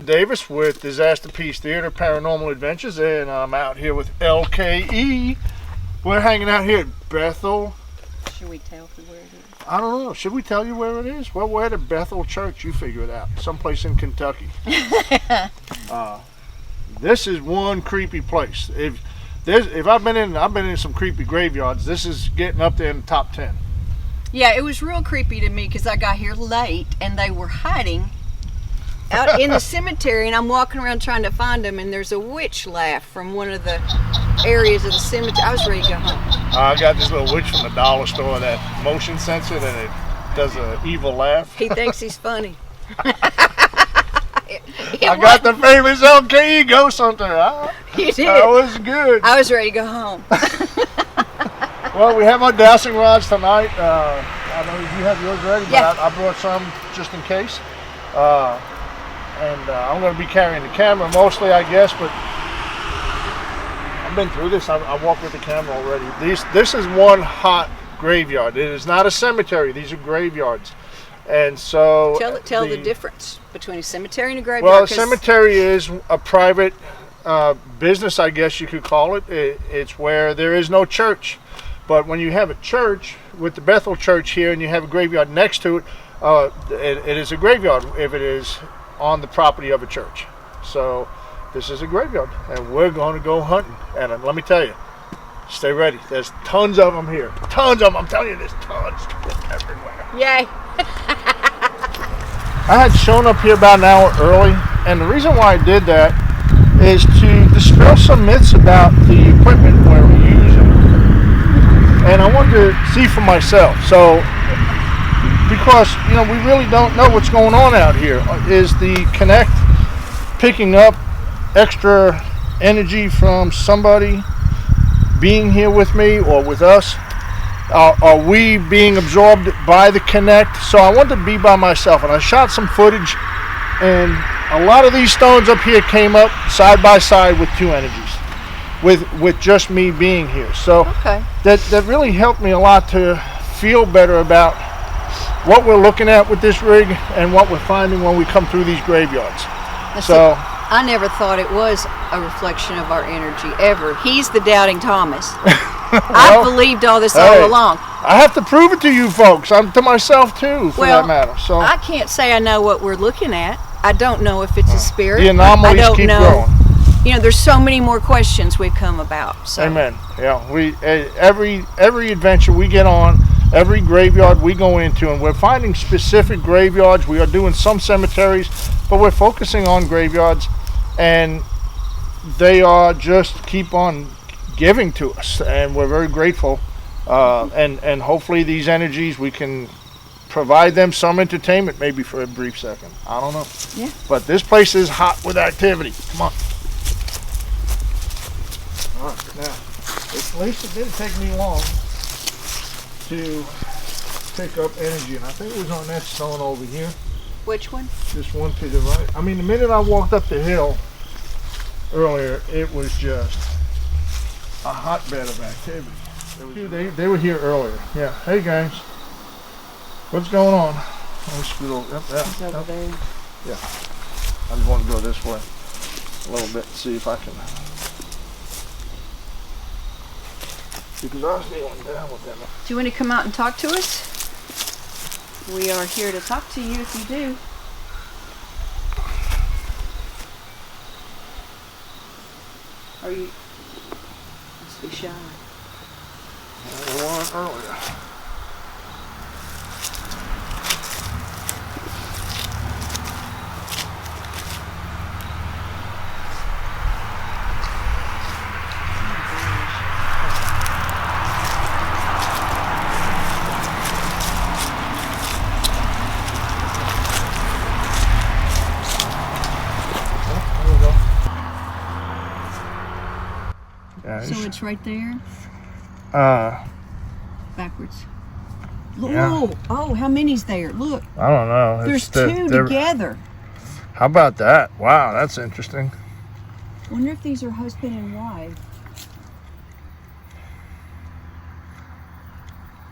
Davis with Disaster Peace Theater Paranormal Adventures, and I'm out here with LKE. We're hanging out here at Bethel. Should we tell you where it is? I don't know. Should we tell you where it is? Well, we're at a Bethel church. You figure it out. Someplace in Kentucky. This is one creepy place. If I've been in some creepy graveyards. This is getting up there in the top 10. Yeah, it was real creepy to me because I got here late and they were hiding out in the cemetery, and I'm walking around trying to find them, and there's a witch laugh from one of the areas of the cemetery. I was ready to go home. I got this little witch from the dollar store, that motion sensor that it does an evil laugh. He thinks he's funny. I got the famous LKE ghost hunter. You did. That was good. I was ready to go home. Well, we have our dowsing rods tonight. I know you have yours ready, but yeah. I brought some just in case. And I'm going to be carrying the camera mostly, I guess, but I've been through this. I walked with the camera already. This is one hot graveyard. It is not a cemetery. These are graveyards. And so tell the difference between a cemetery and a graveyard. Well, a cemetery is a private business, I guess you could call it. It's where there is no church. But when you have a church with the Bethel church here and you have a graveyard next to it, it is a graveyard if it is on the property of a church. So this is a graveyard, and we're going to go hunting. And let me tell you, stay ready. There's tons of them here. Tons of them. I'm telling you, there's tons everywhere. Yay. I had shown up here about an hour early, and the reason why I did that is to dispel some myths about the equipment we're using. And I wanted to see for myself. So, because, we really don't know what's going on out here. Is the Connect picking up extra energy from somebody being here with me or with us? Are we being absorbed by the Connect? So I wanted to be by myself, and I shot some footage, and a lot of these stones up here came up side by side with two energies, with just me being here. So okay. that really helped me a lot to feel better about what we're looking at with this rig and what we're finding when we come through these graveyards. I never thought it was a reflection of our energy ever. He's the doubting Thomas. I believed all this all along. I have to prove it to you folks. I'm to myself too, for that matter. So I can't say I know what we're looking at. I don't know if it's a spirit. The anomalies keep growing. There's so many more questions we've come about. So. Amen. Yeah, we every adventure we get on, every graveyard we go into, and we're finding specific graveyards. We are doing some cemeteries, but we're focusing on graveyards, and they are just keep on giving to us, and we're very grateful. And hopefully these energies, we can provide them some entertainment, maybe for a brief second. I don't know. Yeah. But this place is hot with activity. Come on. All right, now, at least it didn't take me long to pick up energy, and I think it was on that stone over here. Which one? This one to the right. I mean, the minute I walked up the hill earlier, it was just a hotbed of activity. They were here earlier. Yeah. Hey guys, what's going on? Let me scoot over. It's over there. Yeah. I just want to go this way a little bit and see if I can. Because I was going down with them. Do you want to come out and talk to us? We are here to talk to you if you do. Are you? Must be shy. I was earlier. So it's right there? Backwards. Yeah. Whoa! Oh, how many's there? Look. I don't know. There's two together. How about that? Wow, that's interesting. Wonder if these are husband and wife.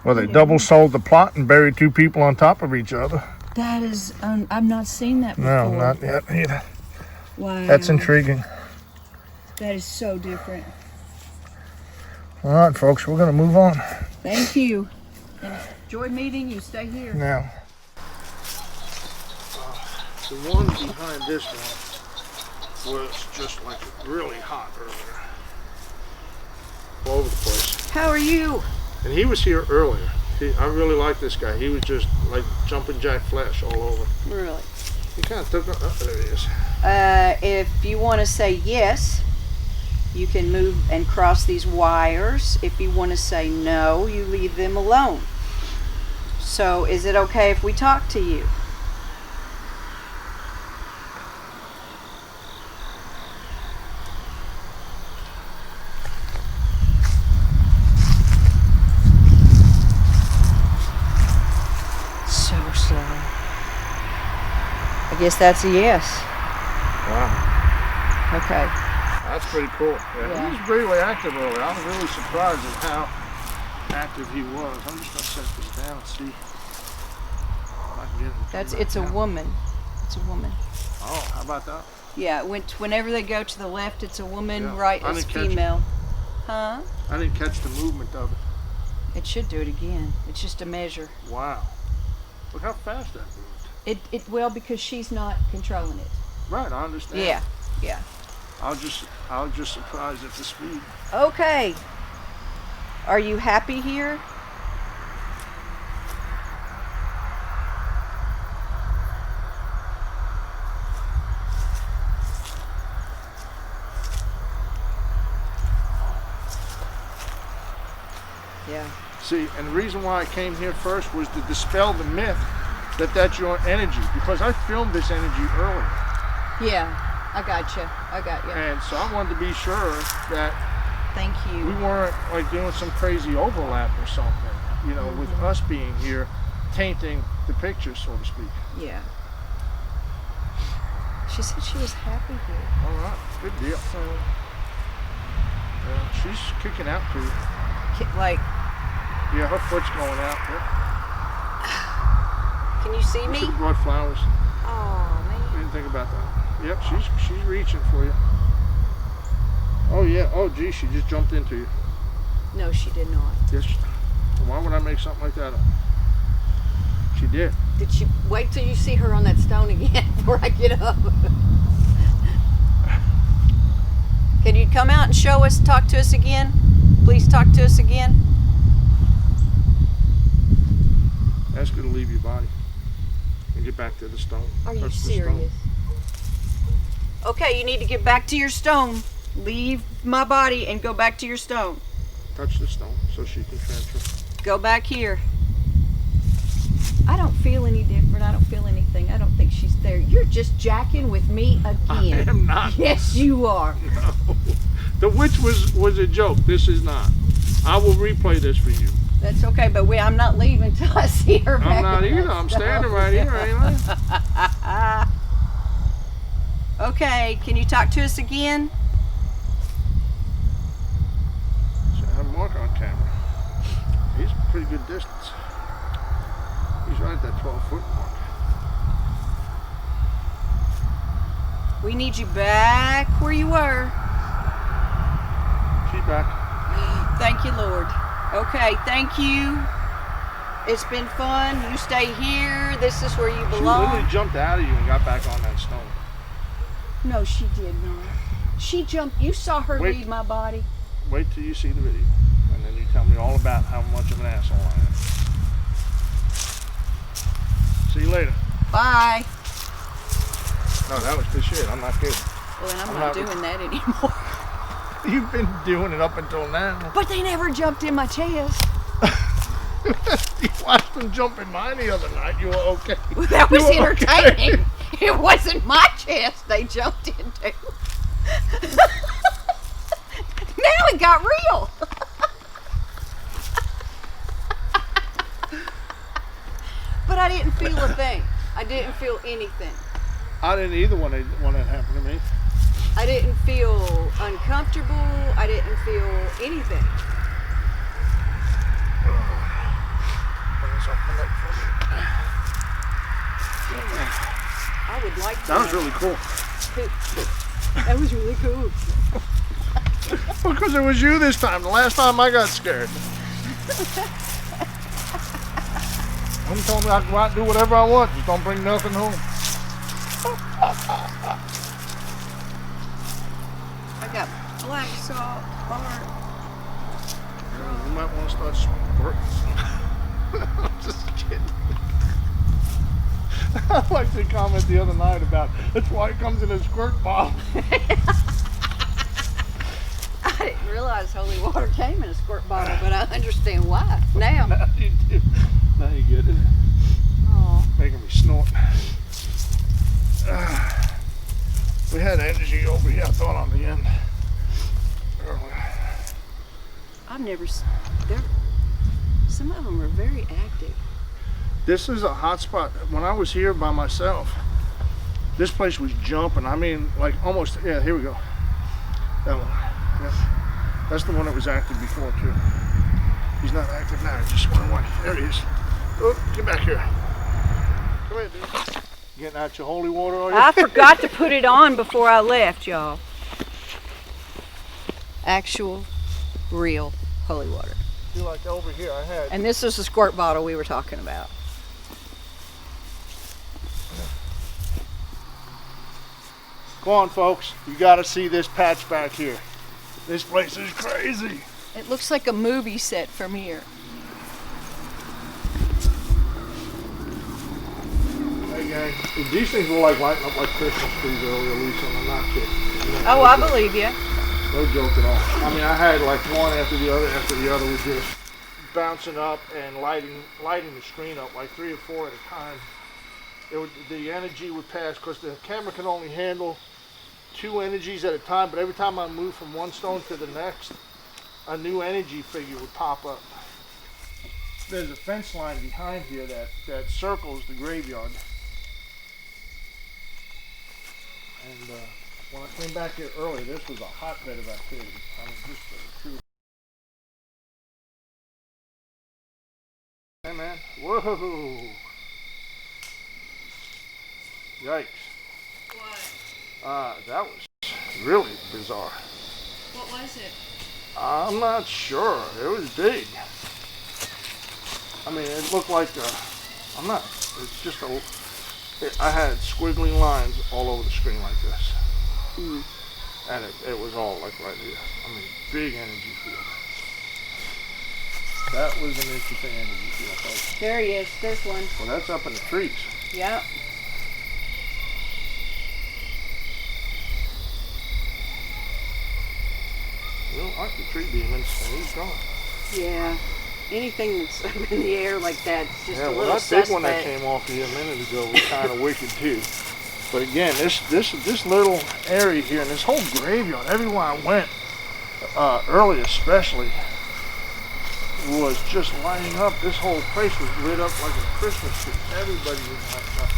Well, they double sold the plot and buried two people on top of each other. That is, I've not seen that before. No, not yet either. Wow. That's intriguing. That is so different. All right, folks, we're gonna move on. Thank you. Enjoy meeting you. Stay here. Now, the one behind this one was just like really hot earlier. All over the place. How are you? And he was here earlier. I really like this guy. He was just like jumping jack flash all over. Really? He kind of took, oh, there he is. If you want to say yes, you can move and cross these wires. If you want to say no, you leave them alone. So is it okay if we talk to you? So slow. I guess that's a yes. Wow. Okay. That's pretty cool. Yeah. He was really active earlier. I was really surprised at how active he was. I'm just going to set this down and see if I can get it. It's a woman. It's a woman. Oh, how about that? Yeah, whenever they go to the left, it's a woman, Yeah. right, I it's didn't catch female. Huh? I didn't catch the movement of it. It should do it again. It's just a measure. Wow. Look how fast that moved. Well, because she's not controlling it. Right, I understand. Yeah, yeah. I was just surprised at the speed. Okay. Are you happy here? Yeah. See, and the reason why I came here first was to dispel the myth that that's your energy, because I filmed this energy earlier. Yeah, I got you. I got you. And so I wanted to be sure that Thank you. we weren't like doing some crazy overlap or something, you know, with us being here, tainting the picture, so to speak. Yeah. She said she was happy here. All right, good deal. So, Yeah, she's kicking out too. like, Yeah, her foot's going out. Yep. can you see We me? should have brought flowers. Oh, man. Didn't think about that. Yep, she's reaching for you. Oh yeah. Oh gee, she just jumped into you. No, she did not. Yes. Why would I make something like that up? She did. Did she wait till you see her on that stone again before I get up? Can you come out and show us, talk to us again? Please talk to us again. Ask her to leave your body and get back to the stone. Are you Touch the stone. serious? Okay, you need to get back to your stone. Leave my body and go back to your stone. Touch the stone so she can transfer. Go back here. I don't feel any different. I don't feel anything. I don't think she's there. You're just jacking with me again. I am not. Yes, you are. No. The witch was a joke. This is not. I will replay this for you. That's okay, but I'm not leaving until I see her back. I'm not in either. that I'm stone. standing right here, ain't I? Okay, can you talk to us again? So I have Mark on camera. He's a pretty good distance. He's right at that 12-foot mark. We need you back where you were. She's back. Thank you, Lord. Okay, thank you. It's been fun. You stay here. This is where you She belong. literally jumped out of you and got back on that stone. No, she did not. She jumped. You saw her Wait. leave my body. Wait till you see the video, and then you tell me all about how much of an asshole I am. See you later. Bye. No, that was the shit. I'm not kidding. Well, then I'm I'm not not- doing that anymore. You've been doing it up until now. But they never jumped in my chest. You watched them jump in mine the other night. You were okay. That was You were entertaining. okay. It wasn't my chest they jumped into. Now it got real. But I didn't feel a thing. I didn't feel anything. I didn't either when that happened to me. I didn't feel uncomfortable. I didn't feel anything. Bring this up for me. I would like to. That was know. really cool. That was really cool. Because it was you this time. The last time I got scared. Don't tell me I can go out and do whatever I want. Just don't bring nothing home. I got black salt, bar. You might want to start squirting. I'm just kidding. I liked the comment the other night about that's why it comes in a squirt bottle. I didn't realize holy water came in a squirt bottle, but I understand why now. Now you do. Now you get it. Oh. Making me snort. We had energy over here, I thought, on the end. Earlier. I've never. Some of them are very active. This is a hot spot. When I was here by myself, this place was jumping. I mean, like almost, yeah, here we go. That one. Yeah. That's the one that was active before, too. He's not active now, he just went away. There he is. Oh, get back here. Come here, dude. Getting out your holy water, are you? I forgot to put it on before I left, y'all. Actual, real holy water. Feel like over here I had. And this is the squirt bottle we were talking about. Come on, folks. You got to see this patch back here. This place is crazy. It looks like a movie set from here. Hey, gang. These things were like lighting up like Christmas trees earlier, Lisa, and I'm not kidding. Oh, I believe you. No joke at all. I mean, I had like one after the other was just bouncing up and lighting the screen up like 3 or 4 at a time. The energy would pass because the camera can only handle 2 energies at a time, but every time I moved from one stone to the next, a new energy figure would pop up. There's a fence line behind here that circles the graveyard. And when I came back here earlier, this was a hotbed of activity. I mean, just a true. Hey, man. Whoa. Yikes. What? That was really bizarre. What was it? I'm not sure. It was big. I mean, it looked like it's just I had squiggly lines all over the screen like this. Mm. And it was all like right here. I mean, big energy field. That was an interesting energy field, folks. There he is. There's one. Well, that's up in the trees. Yep. You don't like the tree demons, and he's gone. Yeah. Anything that's up in the air like that, it's just a little that suspect. big one that came off here a minute ago was kind of wicked too. But again, this little area here and this whole graveyard, everywhere I went, early especially, was just lighting up. This whole place was lit up like a Christmas tree. Everybody was lighting up.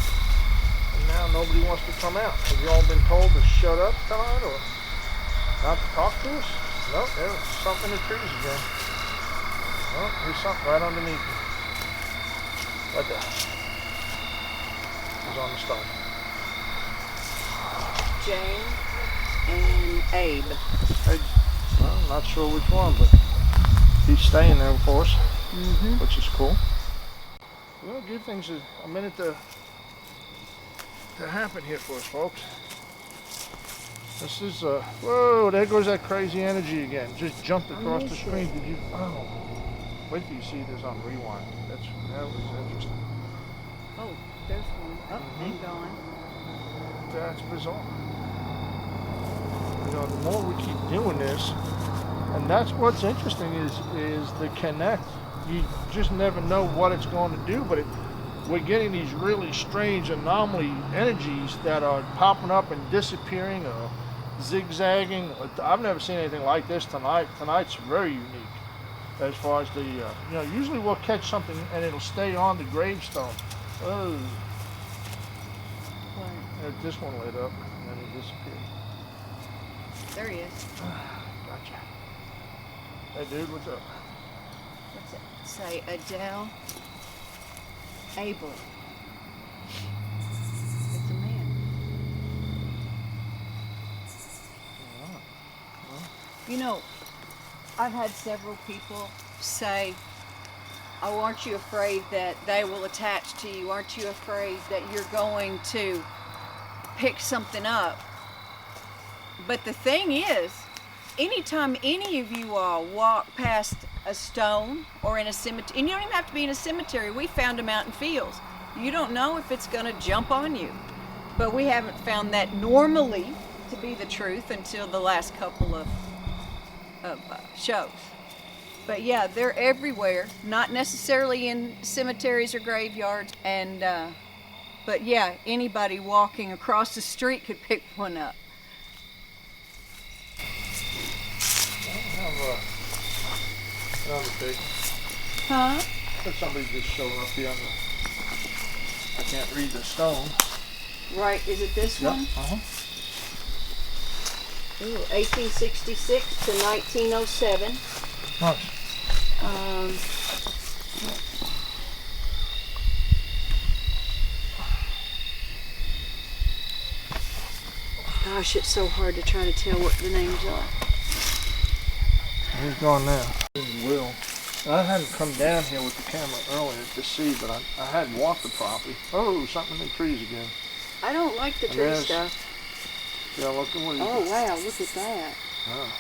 And now nobody wants to come out. Have you all been told to shut up tonight or not to talk to us? No, there's something in the trees again. Oh, there's something right underneath me. Right there. He's on the stone. Jane and Abe. Hey, well, I'm not sure which one, but he's staying there, of course, which is cool. We'll give things a minute to happen here for us, folks. This is, whoa, there goes that crazy energy again. Just jumped across the screen. Did you, oh. Wait till you see this on rewind. That was interesting. Oh, there's one. Oh, and gone. That's bizarre. You know, the more we keep doing this, and that's what's interesting is the connect. You just never know what it's going to do, but we're getting these really strange anomaly energies that are popping up and disappearing or zigzagging. I've never seen anything like this tonight. Tonight's very unique. As far as the, usually we'll catch something and it'll stay on the gravestone. Oh. This one lit up and then it disappeared. There he is. Gotcha. Hey dude, what's up? What's it say? Adele Abel. It's a man. You know, I've had several people say, oh, aren't you afraid that they will attach to you? Aren't you afraid that you're going to pick something up? But the thing is, anytime any of you all walk past a stone or in a cemetery, and you don't even have to be in a cemetery, we found them out in fields. You don't know if it's going to jump on you. But we haven't found that normally to be the truth until the last couple of shows. But yeah, they're everywhere, not necessarily in cemeteries or graveyards. And but yeah, anybody walking across the street could pick one up. I have another thing. Huh? There's somebody just showing up here. I can't read the stone. Right, is it this one? Uh-huh. Ooh, 1866 to 1907. Nice. Gosh, it's so hard to try to tell what the names are. He's gone now. Will. I hadn't come down here with the camera earlier to see, but I had walked the property. Oh, something in the trees again. I don't like the tree stuff. Yeah, look at what he Oh, did. wow, look at that. Oh.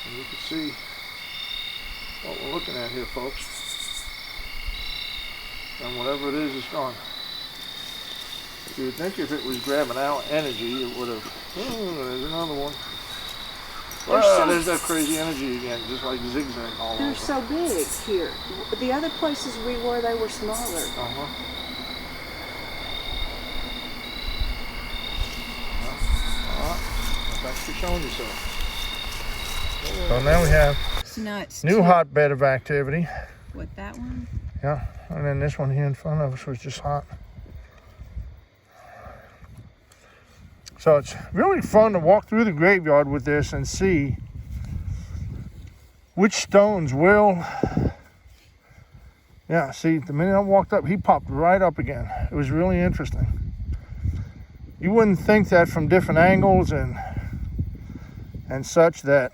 And you can see what we're looking at here, folks. And whatever it is gone. You would think if it was grabbing our energy, it would have. Oh, there's another one. There's that crazy energy again, just like zigzag all over. They're so big here. The other places we were, they were smaller. Uh-huh. All right. Thanks for showing yourself. So now we have new hotbed of activity. What, that one? Yeah, and then this one here in front of us was just hot. So it's really fun to walk through the graveyard with this and see which stones will. Yeah, see, the minute I walked up, he popped right up again. It was really interesting. You wouldn't think that from different angles and such that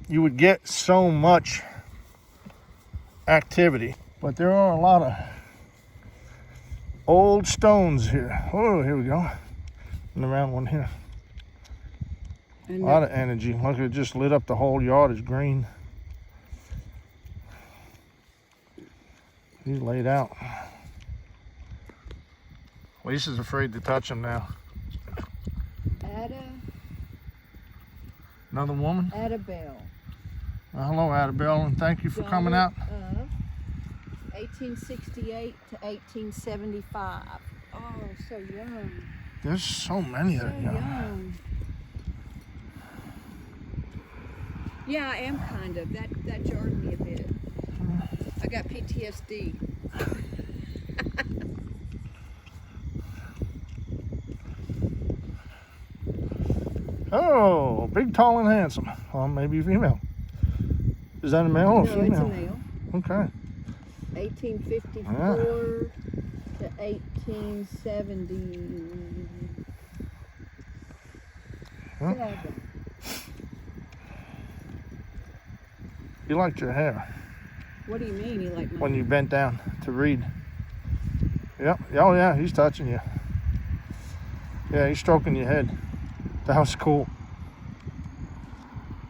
you would get so much activity. But there are a lot of old stones here. Oh, here we go. And the round one here. A lot of energy. Look, it just lit up the whole yard. Is green. He's laid out. Lisa's afraid to touch him now. Another woman? Adabelle. Hello, Adabelle, and thank you for coming out. 1868 to 1875. Oh, so young. There's so many that are young. Yeah, I am kind of. That jarred me a bit. I got PTSD. Oh, big, tall, and handsome. Well, maybe female. Is that a male or female? No, it's a male. Okay. 1854 to 1870. You liked your hair. What do you mean you like my when you bent down to read? Yep. Oh yeah, he's touching you. Yeah, he's stroking your head. That was cool.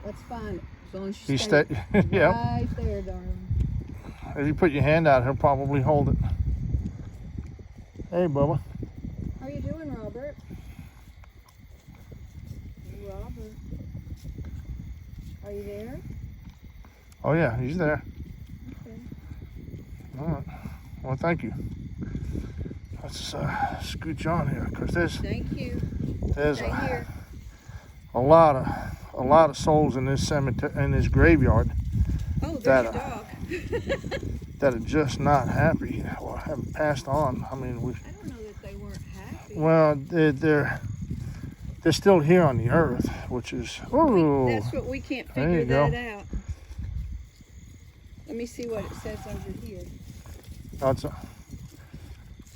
That's fine. As long as you He stay yep. right there, darling. If you put your hand out, he'll probably hold it. Hey, Bubba. How you doing, Robert? Robert. Are you there? Oh yeah, he's there. Okay. All right. Well, thank you. Let's scooch on here, because Thank you. there's Stay here. a lot of souls in this cemetery, in this graveyard. Oh, there's that, your dog. that are just not happy or haven't passed on. I mean, I don't know that they weren't happy. well, they're still here on the earth, which is That's what we can't There figure you go. that out. Let me see what it says over here.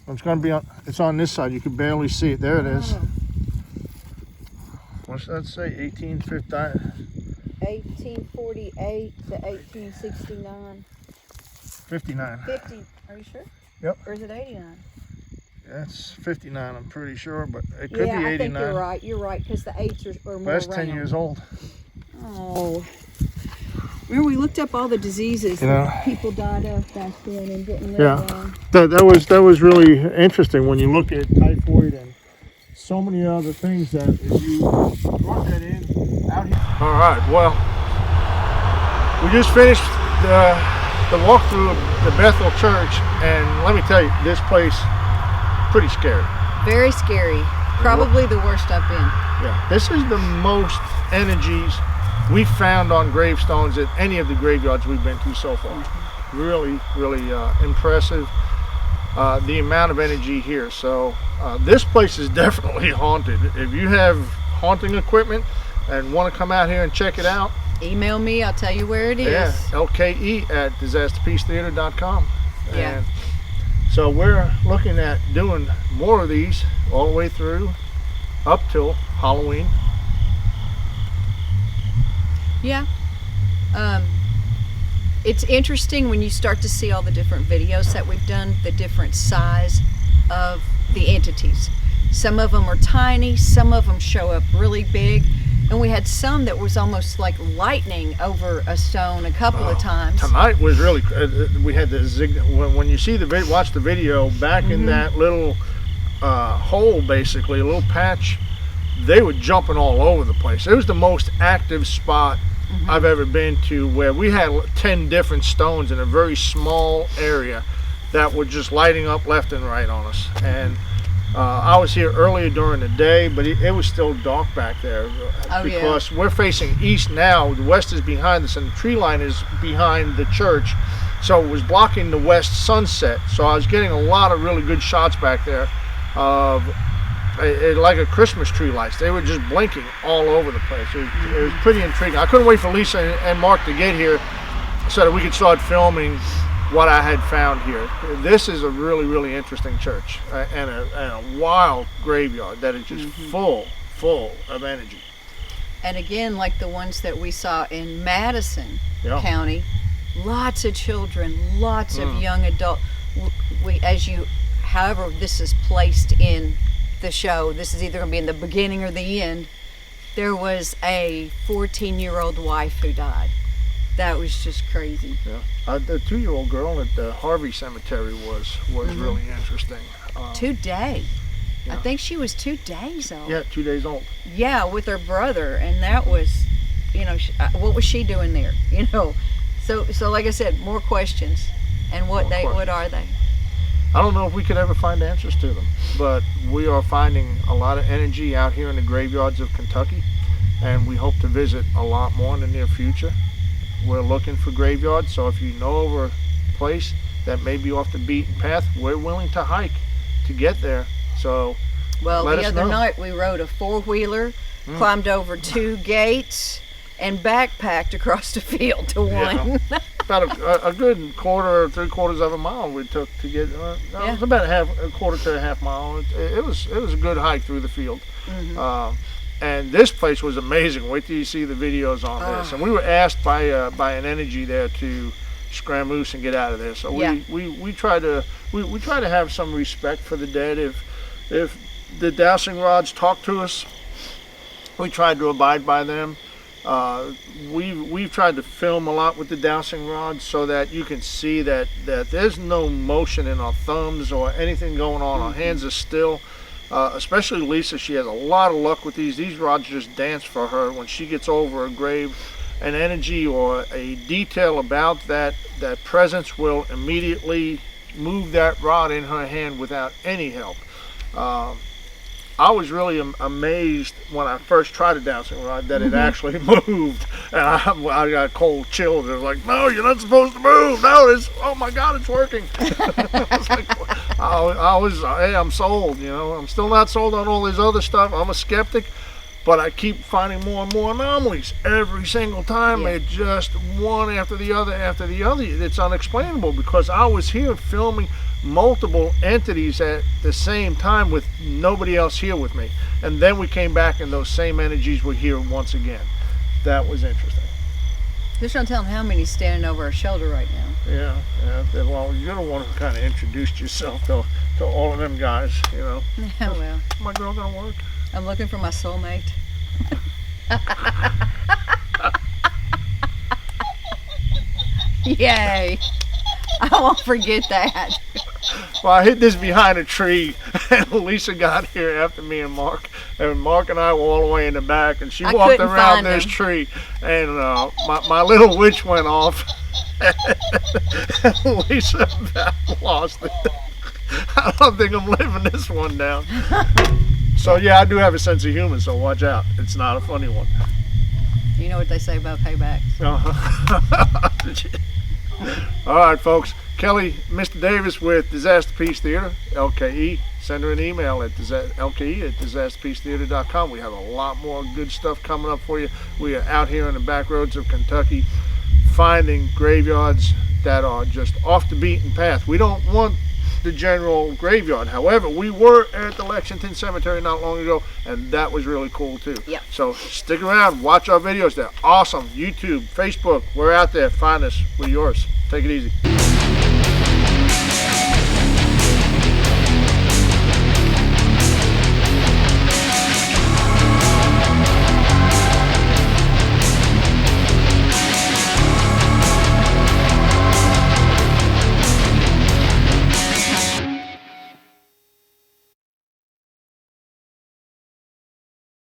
It's going to be on. It's on this side. You can barely see it. There it is. Oh. What's that say? 1848 to 1869. 59. 50. Are you sure? Yep. Or is it 89? That's 59, I'm pretty sure, but it could Yeah, be 89. I think you're right. You're right, because the 8s are more But that's round. 10 years old. Oh. Remember, we looked up all the diseases that people died of back then and didn't live long. That was really interesting when you look at typhoid and so many other things that if you brought that in out here. All right, well, we just finished the walkthrough of the Bethel Church, and let me tell you, this place pretty scary. Very scary. Probably the worst I've been. Yeah, this is the most energies we found on gravestones at any of the graveyards we've been to so far. Really, really impressive. The amount of energy here. So this place is definitely haunted. If you have haunting equipment and want to come out here and check it out, email me. I'll tell you where it is. Yeah, lke@disasterpeacetheater.com. Yeah. And so we're looking at doing more of these all the way through up till Halloween. Yeah. It's interesting when you start to see all the different videos that we've done, the different size of the entities. Some of them are tiny, some of them show up really big, and we had some that was almost like lightning over a stone a couple of times. Tonight was really, we had the when you see watch the video, back in that little hole, basically, a little patch, they were jumping all over the place. It was the most active spot I've ever been to, where we had 10 different stones in a very small area that were just lighting up left and right on us. And I was here earlier during the day, but it was still dark back there because we're facing east now. The west is behind us and the tree line is behind the church, so it was blocking the west sunset. So I was getting a lot of really good shots back there of like a Christmas tree lights. They were just blinking all over the place. It was pretty intriguing. I couldn't wait for Lisa and Mark to get here so that we could start filming what I had found here. This is a really, really interesting church and a wild graveyard that is just full of energy. And again, like the ones that we saw in Madison County, lots of children, lots of young adults. However this is placed in the show, this is either going to be in the beginning or the end. There was a 14-year-old wife who died. That was just crazy. Yeah, the 2-year-old girl at the Harvey Cemetery was really interesting. Today, Yeah. I think she was 2 days old. Yeah, 2 days old. Yeah, with her brother, and that was, what was she doing there? So like I said, more questions, and what are they? I don't know if we could ever find answers to them, but we are finding a lot of energy out here in the graveyards of Kentucky, and we hope to visit a lot more in the near future. We're looking for graveyards, so if you know of a place that may be off the beaten path, we're willing to hike to get there. So well, let the us other know. night we rode a 4-wheeler, climbed over 2 gates, and backpacked across the field to one. Yeah. About a good quarter or 3/4 of a mile we took to get. It was about a quarter to a half mile. It was a good hike through the field. And this place was amazing. Wait till you see the videos on this. And we were asked by an energy there to scram loose and get out of there. So we try to have some respect for the dead. If the dowsing rods talk to us, we tried to abide by them. We've tried to film a lot with the dowsing rods so that you can see that there's no motion in our thumbs or anything going on. Our hands are still. Especially Lisa, she has a lot of luck with these. These rods just dance for her when she gets over a grave. An energy or a detail about that presence will immediately move that rod in her hand without any help. I was really amazed when I first tried a dowsing rod that it actually moved, and I got cold chills. It was like, no, you're not supposed to move. No, oh my God, it's working. I'm sold. I'm still not sold on all this other stuff. I'm a skeptic, but I keep finding more and more anomalies every single time. It just one after the other after the other. It's unexplainable because I was here filming multiple entities at the same time with nobody else here with me. And then we came back and those same energies were here once again. That was interesting. Just don't tell them how many's standing over our shoulder right now. Yeah. Well, you're the one who kind of introduced yourself to all of them guys, you know. Yeah, well. My girl gonna work? I'm looking for my soulmate. Yay. I won't forget that. Well, I hid this behind a tree, and Lisa got here after me and Mark. And Mark and I were all the way in the back, and she walked around this tree, and my little witch went off. And Lisa about lost it. I don't think I'm living this one down. So yeah, I do have a sense of humor, so watch out. It's not a funny one. You know what they say about paybacks. All right, folks. Kelly, Mr. Davis with Disaster Peace Theater, LKE. Send her an email at LKE@disasterpeacetheater.com. We have a lot more good stuff coming up for you. We are out here on the back roads of Kentucky finding graveyards that are just off the beaten path. We don't want the general graveyard. However, we were at the Lexington Cemetery not long ago, and that was really cool too. Yep. So stick around, watch our videos. They're awesome. YouTube, Facebook, we're out there. Find us. We're yours. Take it easy.